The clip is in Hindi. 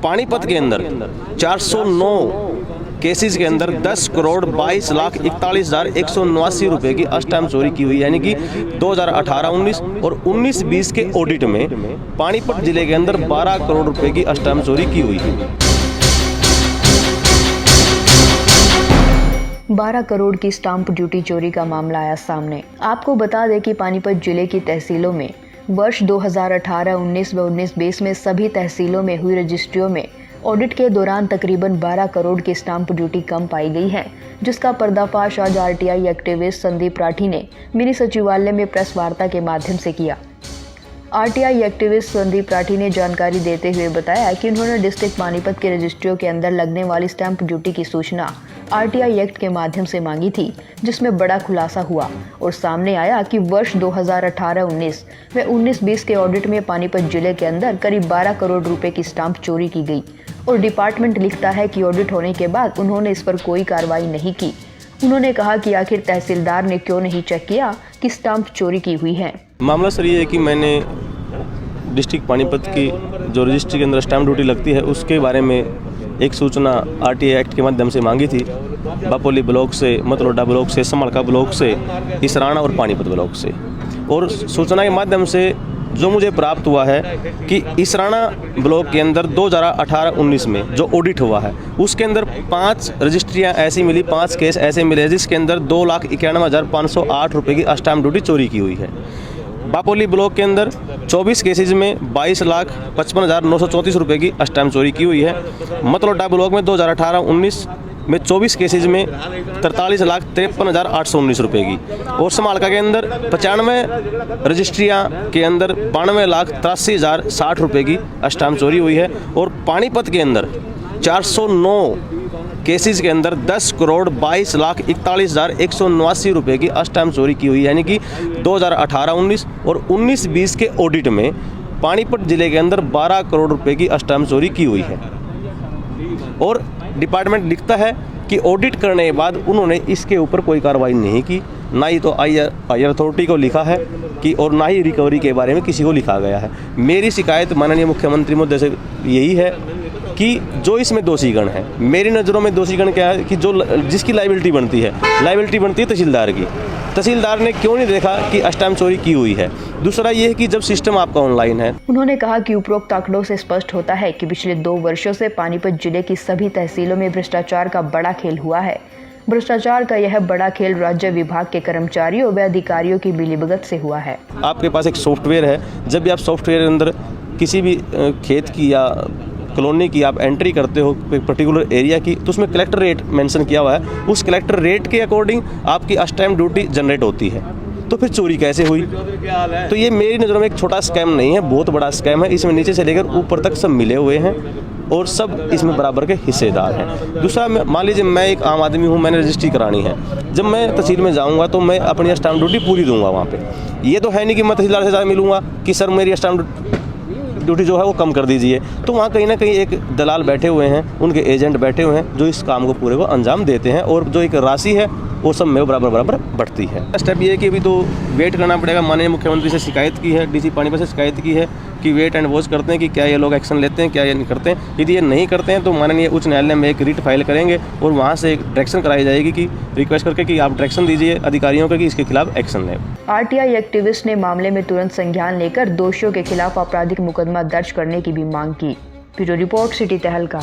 पानीपत के अंदर 409 केसेस के अंदर 10,22,41,189 रुपए की अष्टम चोरी की हुई, यानी कि 2018-19 और 19-20 के ऑडिट में पानीपत जिले के अंदर 12 करोड़ रुपए की अष्टम चोरी की हुई है। 12 करोड़ की स्टाम्प ड्यूटी चोरी का मामला आया सामने। आपको बता दें कि पानीपत जिले की तहसीलों में वर्ष 2018-19 व 19-20 में सभी तहसीलों में हुई रजिस्ट्रियों में ऑडिट के दौरान तकरीबन 12 करोड़ की स्टाम्प ड्यूटी कम पाई गई है, जिसका पर्दाफाश आज आरटीआई एक्टिविस्ट संदीप राठी ने मिनी सचिवालय में प्रेस वार्ता के माध्यम से किया। आरटीआई एक्टिविस्ट संदीप राठी ने जानकारी देते हुए बताया कि उन्होंने डिस्ट्रिक्ट पानीपत के रजिस्ट्रियों के अंदर लगने वाली स्टैंप ड्यूटी की सूचना आरटीआई एक्ट के माध्यम से मांगी थी, जिसमें बड़ा खुलासा हुआ और सामने आया कि वर्ष 2018-19 व 19-20 के ऑडिट में पानीपत जिले के अंदर करीब 12 करोड़ रुपए की स्टाम्प चोरी की गई और डिपार्टमेंट लिखता है कि ऑडिट होने के बाद उन्होंने इस पर कोई कार्रवाई नहीं की। उन्होंने कहा कि आखिर तहसीलदार ने क्यों नहीं चेक किया कि स्टाम्प चोरी की हुई है। मामला सर ये है कि मैंने डिस्ट्रिक्ट पानीपत की जो रजिस्ट्री के अंदर स्टाम्प ड्यूटी लगती है उसके बारे में एक सूचना आरटीआई एक्ट के माध्यम से मांगी थी, बापोली ब्लॉक से, मतलोडा ब्लॉक से, समड़का ब्लॉक से, इसराना और पानीपत ब्लॉक से। और सूचना के माध्यम से जो मुझे प्राप्त हुआ है कि इसराना ब्लॉक के अंदर 2018-19 में जो ऑडिट हुआ है उसके अंदर 5 रजिस्ट्रियाँ ऐसी मिली, 5 केस ऐसे मिले जिसके अंदर 2,91,508 रुपये की स्टाम्प ड्यूटी चोरी की हुई है। बापोली ब्लॉक के अंदर 24 केसेज में 22,55,934 रुपये की स्टाम्प चोरी की हुई है। मतलोडा ब्लॉक में 2018-19 में 24 केसेज में 43,53,819 रुपये की, और समालका के अंदर 95 रजिस्ट्रियाँ के अंदर 92,83,060 रुपये की स्टाम्प चोरी हुई है। और पानीपत के अंदर 409 केसेस के अंदर 10,22,41,189 रुपये की स्टाम्प चोरी की हुई, यानी कि 2018-19 और 19-20 के ऑडिट में पानीपत जिले के अंदर 12 करोड़ रुपए की स्टाम्प चोरी की हुई है। और डिपार्टमेंट लिखता है कि ऑडिट करने के बाद उन्होंने इसके ऊपर कोई कार्रवाई नहीं की, ना ही तो हायर अथॉरिटी को लिखा है कि, और ना ही रिकवरी के बारे में किसी को लिखा गया है। मेरी शिकायत माननीय मुख्यमंत्री महोदय से यही है कि जो इसमें दोषीगण है, मेरी नज़रों में दोषीगण क्या है कि जो जिसकी लाइबिलिटी बनती है तहसीलदार की। तहसीलदार ने क्यों नहीं देखा कि स्टाम्प चोरी की हुई है। दूसरा ये है कि जब सिस्टम आपका ऑनलाइन है। उन्होंने कहा कि उपरोक्त आंकड़ों से स्पष्ट होता है कि पिछले 2 वर्षों से पानीपत जिले की सभी तहसीलों में भ्रष्टाचार का बड़ा खेल हुआ है। भ्रष्टाचार का यह बड़ा खेल राज्य विभाग के कर्मचारियों व अधिकारियों की मिलीभगत से हुआ है। आपके पास एक सॉफ्टवेयर है, जब भी आप सॉफ्टवेयर के अंदर किसी भी खेत की या कॉलोनी की आप एंट्री करते हो पर्टिकुलर एरिया की, तो उसमें कलेक्टर रेट मेंशन किया हुआ है। उस कलेक्टर रेट के अकॉर्डिंग आपकी स्टैम्प ड्यूटी जनरेट होती है, तो फिर चोरी कैसे हुई? तो ये मेरी नज़रों में एक छोटा स्कैम नहीं है, बहुत बड़ा स्कैम है। इसमें नीचे से लेकर ऊपर तक सब मिले हुए हैं और सब इसमें बराबर के हिस्सेदार हैं। दूसरा, मान लीजिए मैं एक आम आदमी हूँ, मैंने रजिस्ट्री करानी है। जब मैं तहसील में जाऊँगा तो मैं अपनी स्टैम्प ड्यूटी पूरी दूंगा वहाँ पे। ये तो है नहीं कि मैं तहसीलदार से ज़्यादा मिलूँगा कि सर मेरी स्टैम्प ड्यूटी जो है वो कम कर दीजिए। तो वहाँ कहीं ना कहीं एक दलाल बैठे हुए हैं, उनके एजेंट बैठे हुए हैं जो इस काम को पूरे को अंजाम देते हैं, और जो एक राशि है वो सब में बराबर बढ़ती है। स्टेप ये है कि अभी तो वेट करना पड़ेगा। माननीय मुख्यमंत्री से शिकायत की है, डीसी पानीपत से शिकायत की है कि वेट एंड वॉच करते हैं कि क्या ये लोग एक्शन लेते हैं, क्या ये नहीं करते हैं। यदि ये नहीं करते हैं तो माननीय उच्च न्यायालय में एक रिट फाइल करेंगे और वहाँ से एक डायरेक्शन कराई जाएगी कि रिक्वेस्ट करके कि आप डायरेक्शन दीजिए अधिकारियों को कि इसके खिलाफ एक्शन लें। आरटीआई एक्टिविस्ट ने मामले में तुरंत संज्ञान लेकर दोषियों के खिलाफ आपराधिक मुकदमा दर्ज करने की भी मांग की। ब्यूरो रिपोर्ट, सिटी तहलका।